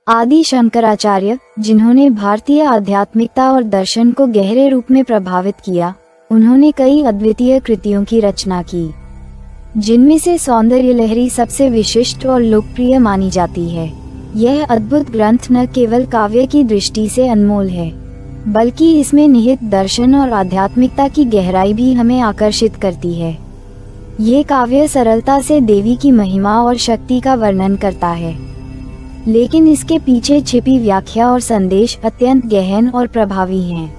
आदि शंकराचार्य, जिन्होंने भारतीय आध्यात्मिकता और दर्शन को गहरे रूप में प्रभावित किया, उन्होंने कई अद्वितीय कृतियों की रचना की, जिनमें से सौंदर्य लहरी सबसे विशिष्ट और लोकप्रिय मानी जाती है। यह अद्भुत ग्रंथ न केवल काव्य की दृष्टि से अनमोल है, बल्कि इसमें निहित दर्शन और आध्यात्मिकता की गहराई भी हमें आकर्षित करती है। ये काव्य सरलता से देवी की महिमा और शक्ति का वर्णन करता है, लेकिन इसके पीछे छिपी व्याख्या और संदेश अत्यंत गहन और प्रभावी हैं।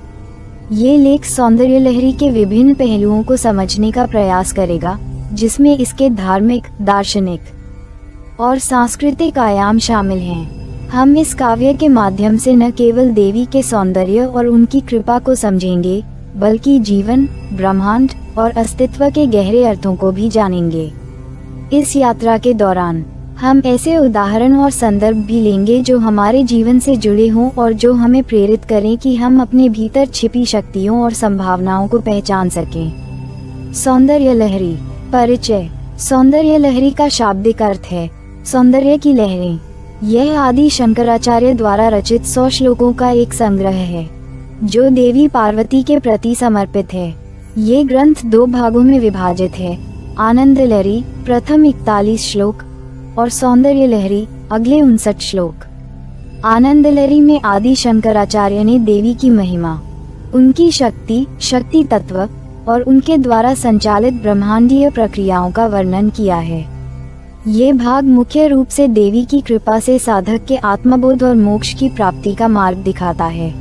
ये लेख सौंदर्य लहरी के विभिन्न पहलुओं को समझने का प्रयास करेगा, जिसमें इसके धार्मिक, दार्शनिक और सांस्कृतिक आयाम शामिल हैं। हम इस काव्य के माध्यम से न केवल देवी के सौंदर्य और उनकी कृपा को समझेंगे, बल्कि जीवन, ब्रह्मांड और अस्तित्व के गहरे अर्थों को भी जानेंगे। इस यात्रा के दौरान हम ऐसे उदाहरण और संदर्भ भी लेंगे जो हमारे जीवन से जुड़े हों और जो हमें प्रेरित करें कि हम अपने भीतर छिपी शक्तियों और संभावनाओं को पहचान सकें। सौंदर्य लहरी। परिचय। सौंदर्य लहरी का शाब्दिक अर्थ है सौंदर्य की लहरें। यह आदि शंकराचार्य द्वारा रचित 100 श्लोकों का एक संग्रह है, जो देवी पार्वती के प्रति समर्पित है। ये ग्रंथ 2 भागों में विभाजित है, आनंद लहरी प्रथम 41 श्लोक और सौंदर्य लहरी अगले 59 श्लोक। आनंद लहरी में आदि शंकराचार्य ने देवी की महिमा, उनकी शक्ति, शक्ति तत्व और उनके द्वारा संचालित ब्रह्मांडीय प्रक्रियाओं का वर्णन किया है। ये भाग मुख्य रूप से देवी की कृपा से साधक के आत्मबोध और मोक्ष की प्राप्ति का मार्ग दिखाता है।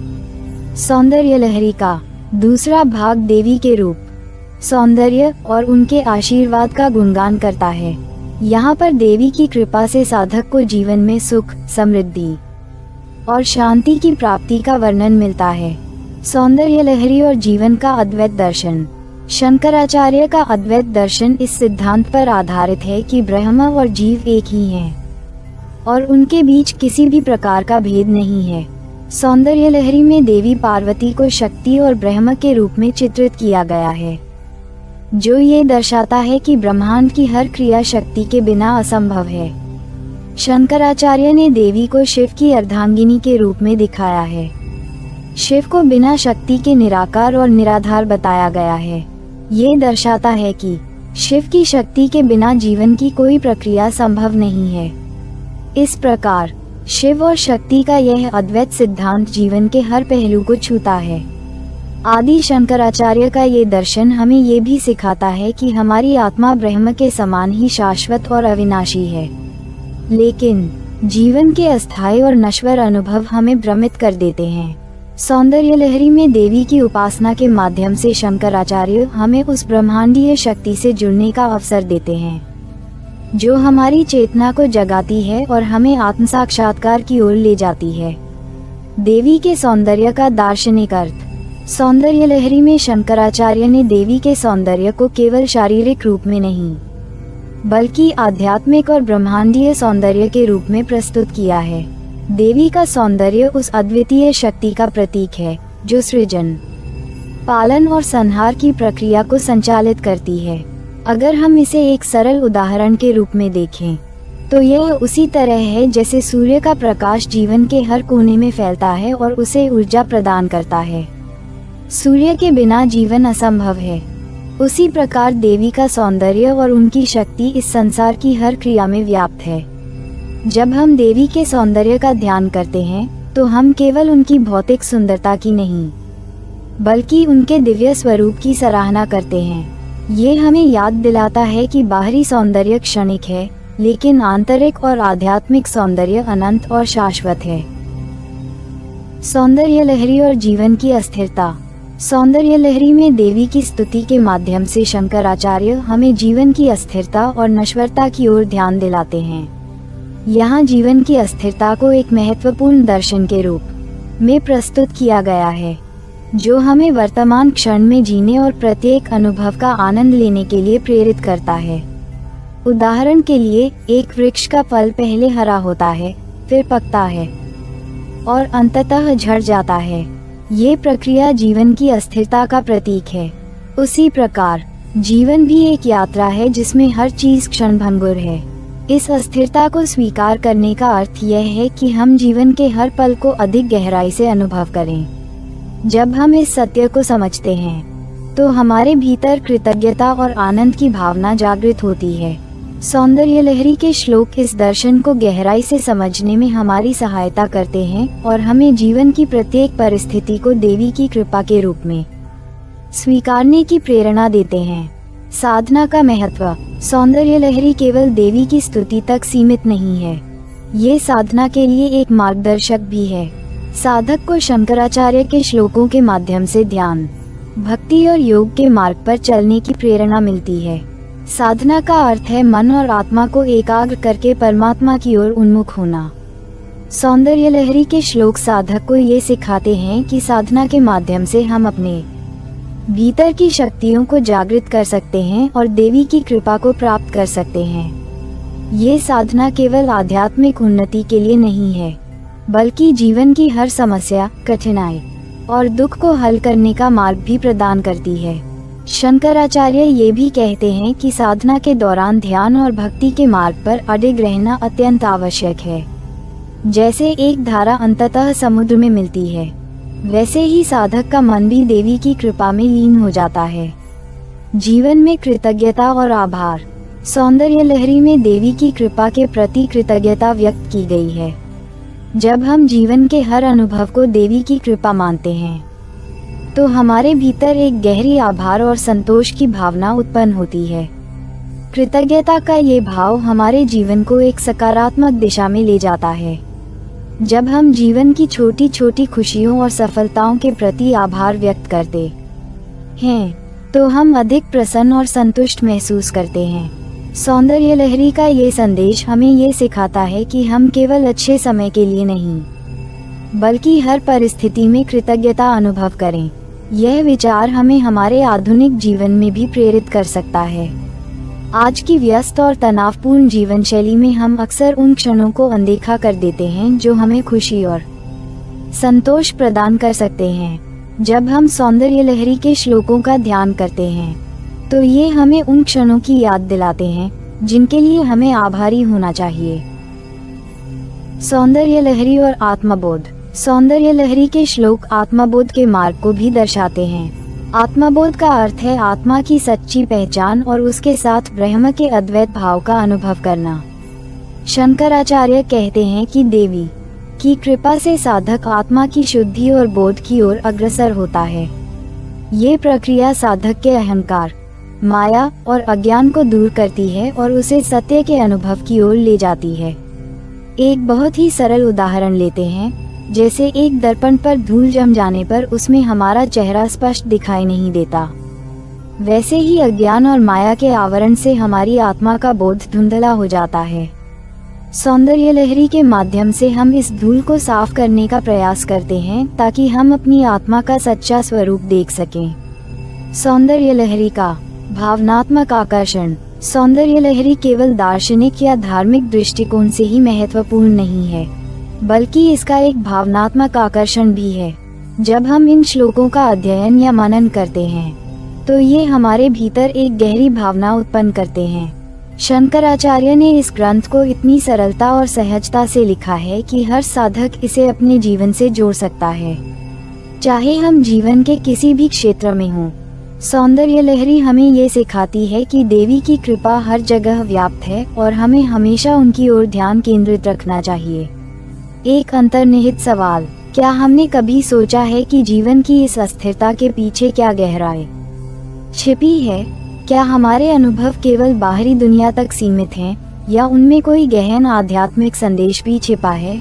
सौंदर्य लहरी का दूसरा भाग देवी के रूप, सौंदर्य और उनके आशीर्वाद का गुणगान करता है। यहाँ पर देवी की कृपा से साधक को जीवन में सुख, समृद्धि और शांति की प्राप्ति का वर्णन मिलता है। सौंदर्य लहरी और जीवन का अद्वैत दर्शन। शंकराचार्य का अद्वैत दर्शन इस सिद्धांत पर आधारित है कि ब्रह्म और जीव एक ही हैं और उनके बीच किसी भी प्रकार का भेद नहीं है। सौंदर्य लहरी में देवी पार्वती को शक्ति और ब्रह्म के रूप में चित्रित किया गया है, जो ये दर्शाता है कि ब्रह्मांड की हर क्रिया शक्ति के बिना असंभव है। शंकराचार्य ने देवी को शिव की अर्धांगिनी के रूप में दिखाया है। शिव को बिना शक्ति के निराकार और निराधार बताया गया है। ये दर्शाता है कि शिव की शक्ति के बिना जीवन की कोई प्रक्रिया संभव नहीं है। इस प्रकार शिव और शक्ति का यह अद्वैत सिद्धांत जीवन के हर पहलू को छूता है। आदि शंकराचार्य का ये दर्शन हमें ये भी सिखाता है कि हमारी आत्मा ब्रह्म के समान ही शाश्वत और अविनाशी है, लेकिन जीवन के अस्थायी और नश्वर अनुभव हमें भ्रमित कर देते हैं। सौंदर्य लहरी में देवी की उपासना के माध्यम से शंकराचार्य हमें उस ब्रह्मांडीय शक्ति से जुड़ने का अवसर देते हैं, जो हमारी चेतना को जगाती है और हमें आत्म साक्षात्कार की ओर ले जाती है। देवी के सौंदर्य का दार्शनिक अर्थ। सौंदर्य लहरी में शंकराचार्य ने देवी के सौंदर्य को केवल शारीरिक रूप में नहीं, बल्कि आध्यात्मिक और ब्रह्मांडीय सौंदर्य के रूप में प्रस्तुत किया है। देवी का सौंदर्य उस अद्वितीय शक्ति का प्रतीक है जो सृजन, पालन और संहार की प्रक्रिया को संचालित करती है। अगर हम इसे एक सरल उदाहरण के रूप में देखें, तो यह उसी तरह है जैसे सूर्य का प्रकाश जीवन के हर कोने में फैलता है और उसे ऊर्जा प्रदान करता है। सूर्य के बिना जीवन असंभव है। उसी प्रकार देवी का सौंदर्य और उनकी शक्ति इस संसार की हर क्रिया में व्याप्त है। जब हम देवी के सौंदर्य का ध्यान करते हैं, तो हम केवल उनकी भौतिक सुंदरता की नहीं, बल्कि उनके दिव्य स्वरूप की सराहना करते हैं। ये हमें याद दिलाता है कि बाहरी सौंदर्य क्षणिक है, लेकिन आंतरिक और आध्यात्मिक सौंदर्य अनंत और शाश्वत है। सौंदर्य लहरी और जीवन की अस्थिरता। सौंदर्य लहरी में देवी की स्तुति के माध्यम से शंकराचार्य हमें जीवन की अस्थिरता और नश्वरता की ओर ध्यान दिलाते हैं। यहाँ जीवन की अस्थिरता को एक महत्वपूर्ण दर्शन के रूप में प्रस्तुत किया गया है, जो हमें वर्तमान क्षण में जीने और प्रत्येक अनुभव का आनंद लेने के लिए प्रेरित करता है। उदाहरण के लिए, एक वृक्ष का फल पहले हरा होता है, फिर पकता है और अंततः झड़ जाता है। ये प्रक्रिया जीवन की अस्थिरता का प्रतीक है। उसी प्रकार जीवन भी एक यात्रा है जिसमें हर चीज क्षणभंगुर है। इस अस्थिरता को स्वीकार करने का अर्थ यह है कि हम जीवन के हर पल को अधिक गहराई से अनुभव करें। जब हम इस सत्य को समझते हैं तो हमारे भीतर कृतज्ञता और आनंद की भावना जागृत होती है। सौंदर्य लहरी के श्लोक इस दर्शन को गहराई से समझने में हमारी सहायता करते हैं और हमें जीवन की प्रत्येक परिस्थिति को देवी की कृपा के रूप में स्वीकारने की प्रेरणा देते हैं। साधना का महत्व। सौंदर्य लहरी केवल देवी की स्तुति तक सीमित नहीं है, ये साधना के लिए एक मार्गदर्शक भी है। साधक को शंकराचार्य के श्लोकों के माध्यम से ध्यान, भक्ति और योग के मार्ग पर चलने की प्रेरणा मिलती है। साधना का अर्थ है मन और आत्मा को एकाग्र करके परमात्मा की ओर उन्मुख होना। सौंदर्य लहरी के श्लोक साधक को ये सिखाते हैं कि साधना के माध्यम से हम अपने भीतर की शक्तियों को जागृत कर सकते हैं और देवी की कृपा को प्राप्त कर सकते हैं। ये साधना केवल आध्यात्मिक उन्नति के लिए नहीं है, बल्कि जीवन की हर समस्या, कठिनाई और दुख को हल करने का मार्ग भी प्रदान करती है। शंकराचार्य ये भी कहते हैं कि साधना के दौरान ध्यान और भक्ति के मार्ग पर अडिग रहना अत्यंत आवश्यक है। जैसे एक धारा अंततः समुद्र में मिलती है, वैसे ही साधक का मन भी देवी की कृपा में लीन हो जाता है। जीवन में कृतज्ञता और आभार। सौंदर्य लहरी में देवी की कृपा के प्रति कृतज्ञता व्यक्त की गई है। जब हम जीवन के हर अनुभव को देवी की कृपा मानते हैं तो हमारे भीतर एक गहरी आभार और संतोष की भावना उत्पन्न होती है। कृतज्ञता का ये भाव हमारे जीवन को एक सकारात्मक दिशा में ले जाता है। जब हम जीवन की छोटी छोटी खुशियों और सफलताओं के प्रति आभार व्यक्त करते हैं तो हम अधिक प्रसन्न और संतुष्ट महसूस करते हैं। सौंदर्य लहरी का ये संदेश हमें ये सिखाता है कि हम केवल अच्छे समय के लिए नहीं, बल्कि हर परिस्थिति में कृतज्ञता अनुभव करें। यह विचार हमें हमारे आधुनिक जीवन में भी प्रेरित कर सकता है। आज की व्यस्त और तनावपूर्ण जीवन शैली में हम अक्सर उन क्षणों को अनदेखा कर देते हैं जो हमें खुशी और संतोष प्रदान कर सकते हैं। जब हम सौंदर्य लहरी के श्लोकों का ध्यान करते हैं तो ये हमें उन क्षणों की याद दिलाते हैं जिनके लिए हमें आभारी होना चाहिए। सौंदर्य लहरी और आत्मबोध। सौंदर्य लहरी के श्लोक आत्मबोध के मार्ग को भी दर्शाते हैं। आत्मबोध का अर्थ है आत्मा की सच्ची पहचान और उसके साथ ब्रह्म के अद्वैत भाव का अनुभव करना। शंकराचार्य कहते हैं कि देवी की कृपा से साधक आत्मा की शुद्धि और बोध की ओर अग्रसर होता है। ये प्रक्रिया साधक के अहंकार, माया और अज्ञान को दूर करती है और उसे सत्य के अनुभव की ओर ले जाती है। एक बहुत ही सरल उदाहरण लेते हैं। जैसे एक दर्पण पर धूल जम जाने पर उसमें हमारा चेहरा स्पष्ट दिखाई नहीं देता, वैसे ही अज्ञान और माया के आवरण से हमारी आत्मा का बोध धुंधला हो जाता है। सौंदर्य लहरी के माध्यम से हम इस धूल को साफ करने का प्रयास करते हैं ताकि हम अपनी आत्मा का सच्चा स्वरूप देख सकें। सौंदर्य लहरी का भावनात्मक आकर्षण। सौंदर्य लहरी केवल दार्शनिक या धार्मिक दृष्टिकोण से ही महत्वपूर्ण नहीं है, बल्कि इसका एक भावनात्मक आकर्षण भी है। जब हम इन श्लोकों का अध्ययन या मनन करते हैं तो ये हमारे भीतर एक गहरी भावना उत्पन्न करते हैं। शंकराचार्य ने इस ग्रंथ को इतनी सरलता और सहजता से लिखा है कि हर साधक इसे अपने जीवन से जोड़ सकता है, चाहे हम जीवन के किसी भी क्षेत्र में हों। सौंदर्य लहरी हमें ये सिखाती है कि देवी की कृपा हर जगह व्याप्त है और हमें हमेशा उनकी ओर ध्यान केंद्रित रखना चाहिए। एक अंतर्निहित सवाल। क्या हमने कभी सोचा है कि जीवन की इस अस्थिरता के पीछे क्या गहराई छिपी है? क्या हमारे अनुभव केवल बाहरी दुनिया तक सीमित हैं या उनमें कोई गहन आध्यात्मिक संदेश भी छिपा है?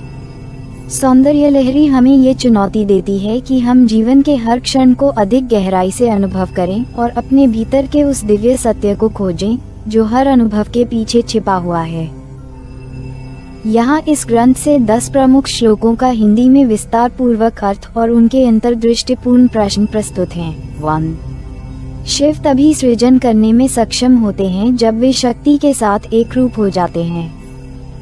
सौंदर्य लहरी हमें ये चुनौती देती है कि हम जीवन के हर क्षण को अधिक गहराई से अनुभव करें और अपने भीतर के उस दिव्य सत्य को खोजें जो हर अनुभव के पीछे छिपा हुआ है। यहाँ इस ग्रंथ से 10 प्रमुख श्लोकों का हिंदी में विस्तार पूर्वक अर्थ और उनके अंतर्दृष्टिपूर्ण प्रश्न प्रस्तुत हैं। 1. शिव तभी सृजन करने में सक्षम होते हैं जब वे शक्ति के साथ एक रूप हो जाते हैं।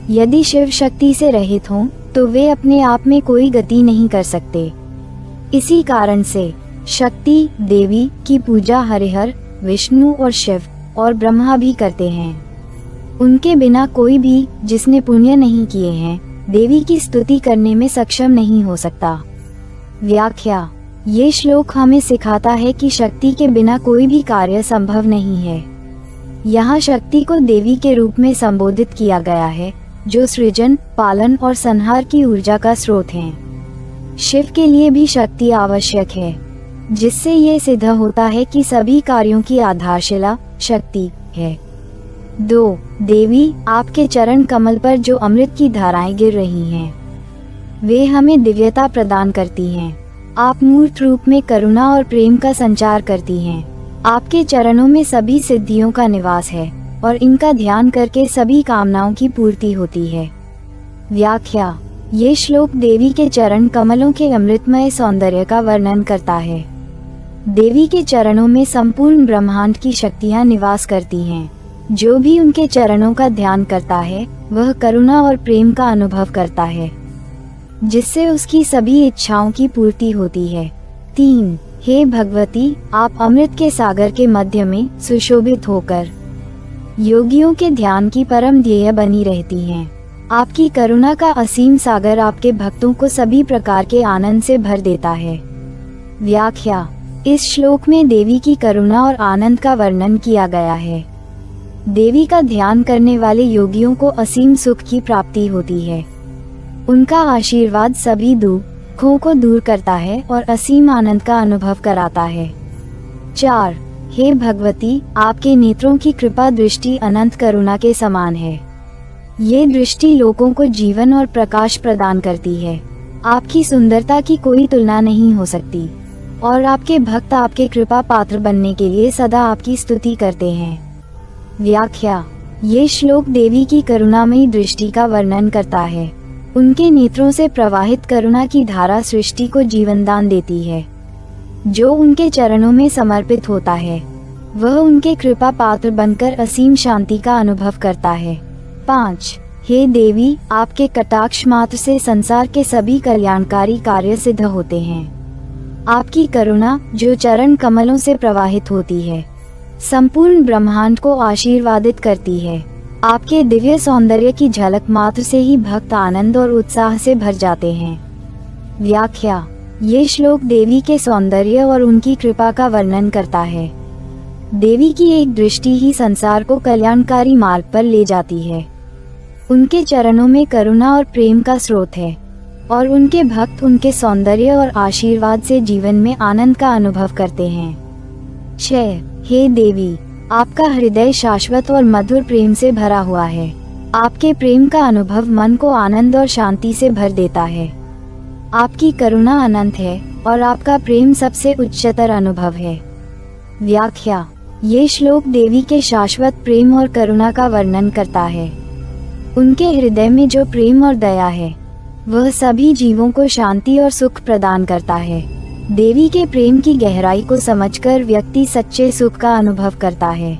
यदि शिव शक्ति से रहित हों तो वे अपने आप में कोई गति नहीं कर सकते। इसी कारण से शक्ति देवी की पूजा हरिहर, विष्णु और शिव और ब्रह्मा भी करते हैं। उनके बिना कोई भी जिसने पुण्य नहीं किए हैं देवी की स्तुति करने में सक्षम नहीं हो सकता। व्याख्या: ये श्लोक हमें सिखाता है कि शक्ति के बिना कोई भी कार्य संभव नहीं है। यहाँ शक्ति को देवी के रूप में संबोधित किया गया है, जो सृजन, पालन और संहार की ऊर्जा का स्रोत हैं। शिव के लिए भी शक्ति आवश्यक है, जिससे ये सिद्ध होता है कि सभी कार्यों की आधारशिला शक्ति है। 2. देवी, आपके चरण कमल पर जो अमृत की धाराएं गिर रही हैं, वे हमें दिव्यता प्रदान करती हैं। आप मूर्त रूप में करुणा और प्रेम का संचार करती हैं। आपके चरणों में सभी सिद्धियों का निवास है और इनका ध्यान करके सभी कामनाओं की पूर्ति होती है। व्याख्या: ये श्लोक देवी के चरण कमलों के अमृतमय सौंदर्य का वर्णन करता है। देवी के चरणों में संपूर्ण ब्रह्मांड की शक्तियां निवास करती हैं। जो भी उनके चरणों का ध्यान करता है वह करुणा और प्रेम का अनुभव करता है, जिससे उसकी सभी इच्छाओं की पूर्ति होती है। 3. हे भगवती, आप अमृत के सागर के मध्य में सुशोभित होकर योगियों के ध्यान की परम ध्येय बनी रहती हैं। आपकी करुणा का असीम सागर आपके भक्तों को सभी प्रकार के आनंद से भर देता है। व्याख्या: इस श्लोक में देवी की करुणा और आनंद का वर्णन किया गया है। देवी का ध्यान करने वाले योगियों को असीम सुख की प्राप्ति होती है। उनका आशीर्वाद सभी दुखों को दूर करता है और असीम आनंद का अनुभव कराता है। 4. हे भगवती, आपके नेत्रों की कृपा दृष्टि अनंत करुणा के समान है। ये दृष्टि लोगों को जीवन और प्रकाश प्रदान करती है। आपकी सुंदरता की कोई तुलना नहीं हो सकती और आपके भक्त आपके कृपा पात्र बनने के लिए सदा आपकी स्तुति करते हैं। व्याख्या: ये श्लोक देवी की करुणामयी दृष्टि का वर्णन करता है। उनके नेत्रों से प्रवाहित करुणा की धारा सृष्टि को जीवनदान देती है। जो उनके चरणों में समर्पित होता है वह उनके कृपा पात्र बनकर असीम शांति का अनुभव करता है। 5. हे देवी, आपके कटाक्ष मात्र से संसार के सभी कल्याणकारी कार्य सिद्ध होते हैं। आपकी करुणा जो चरण कमलों से प्रवाहित होती है संपूर्ण ब्रह्मांड को आशीर्वादित करती है। आपके दिव्य सौंदर्य की झलक मात्र से ही भक्त आनंद और उत्साह से भर जाते हैं। व्याख्या: ये श्लोक देवी के सौंदर्य और उनकी कृपा का वर्णन करता है। देवी की एक दृष्टि ही संसार को कल्याणकारी मार्ग पर ले जाती है। उनके चरणों में करुणा और प्रेम का स्रोत है और उनके भक्त उनके सौंदर्य और आशीर्वाद से जीवन में आनंद का अनुभव करते हैं। 6. हे देवी, आपका हृदय शाश्वत और मधुर प्रेम से भरा हुआ है। आपके प्रेम का अनुभव मन को आनंद और शांति से भर देता है। आपकी करुणा अनंत है और आपका प्रेम सबसे उच्चतर अनुभव है। व्याख्या: ये श्लोक देवी के शाश्वत प्रेम और करुणा का वर्णन करता है। उनके हृदय में जो प्रेम और दया है वह सभी जीवों को शांति और सुख प्रदान करता है। देवी के प्रेम की गहराई को समझकर व्यक्ति सच्चे सुख का अनुभव करता है।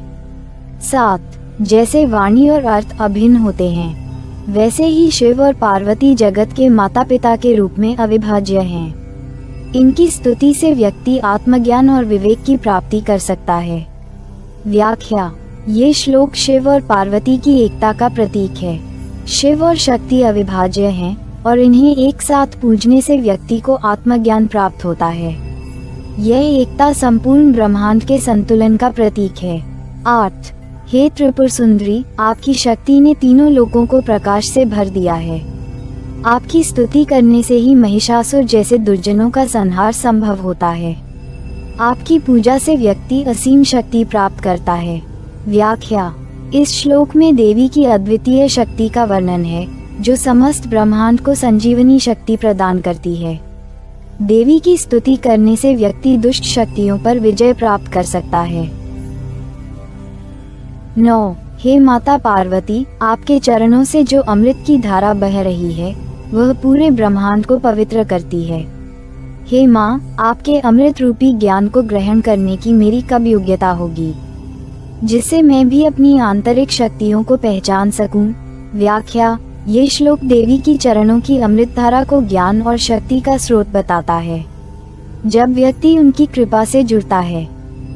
7. जैसे वाणी और अर्थ अभिन्न होते हैं, वैसे ही शिव और पार्वती जगत के माता पिता के रूप में अविभाज्य हैं। इनकी स्तुति से व्यक्ति आत्मज्ञान और विवेक की प्राप्ति कर सकता है। व्याख्या: ये श्लोक शिव और पार्वती की एकता का प्रतीक है। शिव और शक्ति अविभाज्य हैं और इन्हें एक साथ पूजने से व्यक्ति को आत्मज्ञान प्राप्त होता है। यह एकता संपूर्ण ब्रह्मांड के संतुलन का प्रतीक है। 8. हे त्रिपुर सुंदरी, आपकी शक्ति ने तीनों लोकों को प्रकाश से भर दिया है। आपकी स्तुति करने से ही महिषासुर जैसे दुर्जनों का संहार संभव होता है। आपकी पूजा से व्यक्ति असीम शक्ति प्राप्त करता है। व्याख्या: इस श्लोक में देवी की अद्वितीय शक्ति का वर्णन है, जो समस्त ब्रह्मांड को संजीवनी शक्ति प्रदान करती है। देवी की स्तुति करने से व्यक्ति दुष्ट शक्तियों पर विजय प्राप्त कर सकता है। 9. हे माता पार्वती, आपके चरणों से जो अमृत की धारा बह रही है वह पूरे ब्रह्मांड को पवित्र करती है। हे माँ, आपके अमृत रूपी ज्ञान को ग्रहण करने की मेरी कब योग्यता होगी, जिससे मैं भी अपनी आंतरिक शक्तियों को पहचान सकूं। व्याख्या: ये श्लोक देवी की चरणों की अमृत धारा को ज्ञान और शक्ति का स्रोत बताता है। जब व्यक्ति उनकी कृपा से जुड़ता है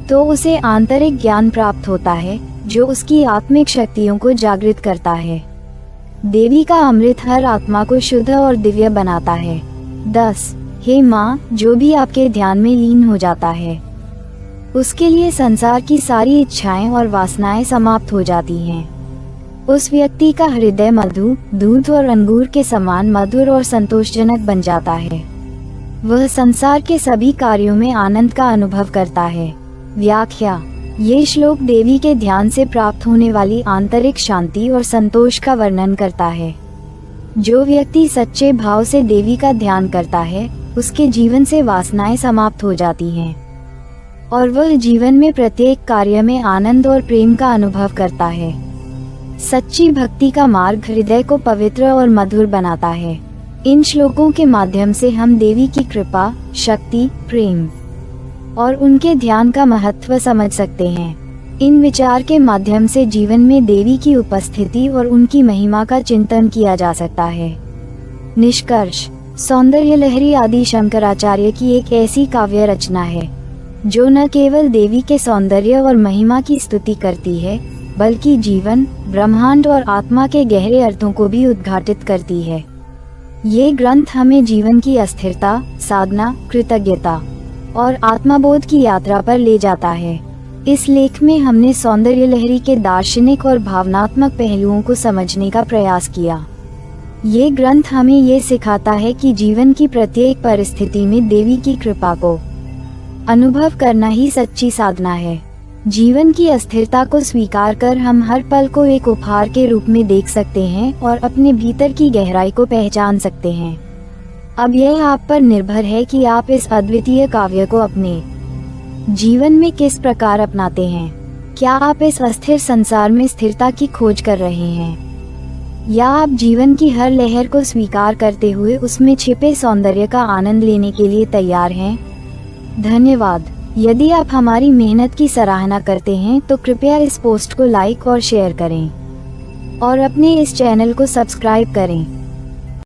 तो उसे आंतरिक ज्ञान प्राप्त होता है जो उसकी आत्मिक शक्तियों को जागृत करता है। देवी का अमृत हर आत्मा को शुद्ध और दिव्य बनाता है। 10. हे माँ, जो भी आपके ध्यान में लीन हो जाता है उसके लिए संसार की सारी इच्छाएं और वासनाएं समाप्त हो जाती हैं। उस व्यक्ति का हृदय मधु, दूध और अंगूर के समान मधुर और संतोषजनक बन जाता है। वह संसार के सभी कार्यों में आनंद का अनुभव करता है। व्याख्या: ये श्लोक देवी के ध्यान से प्राप्त होने वाली आंतरिक शांति और संतोष का वर्णन करता है। जो व्यक्ति सच्चे भाव से देवी का ध्यान करता है उसके जीवन से वासनाएं समाप्त हो जाती हैं और वह जीवन में प्रत्येक कार्य में आनंद और प्रेम का अनुभव करता है। सच्ची भक्ति का मार्ग हृदय को पवित्र और मधुर बनाता है। इन श्लोकों के माध्यम से हम देवी की कृपा, शक्ति, प्रेम और उनके ध्यान का महत्व समझ सकते हैं। इन विचार के माध्यम से जीवन में देवी की उपस्थिति और उनकी महिमा का चिंतन किया जा सकता है। निष्कर्ष: सौंदर्य लहरी आदि शंकराचार्य की एक ऐसी काव्य रचना है जो न केवल देवी के सौंदर्य और महिमा की स्तुति करती है बल्कि जीवन, ब्रह्मांड और आत्मा के गहरे अर्थों को भी उद्घाटित करती है। ये ग्रंथ हमें जीवन की अस्थिरता, साधना, कृतज्ञता और आत्मबोध की यात्रा पर ले जाता है। इस लेख में हमने सौंदर्य लहरी के दार्शनिक और भावनात्मक पहलुओं को समझने का प्रयास किया। ये ग्रंथ हमें ये सिखाता है कि जीवन की प्रत्येक परिस्थिति में देवी की कृपा को अनुभव करना ही सच्ची साधना है। जीवन की अस्थिरता को स्वीकार कर हम हर पल को एक उपहार के रूप में देख सकते हैं और अपने भीतर की गहराई को पहचान सकते हैं। अब यह आप पर निर्भर है कि आप इस अद्वितीय काव्य को अपने जीवन में किस प्रकार अपनाते हैं। क्या आप इस अस्थिर संसार में स्थिरता की खोज कर रहे हैं या आप जीवन की हर लहर को स्वीकार करते हुए उसमें छिपे सौंदर्य का आनंद लेने के लिए तैयार हैं? धन्यवाद। यदि आप हमारी मेहनत की सराहना करते हैं तो कृपया इस पोस्ट को लाइक और शेयर करें और अपने इस चैनल को सब्सक्राइब करें।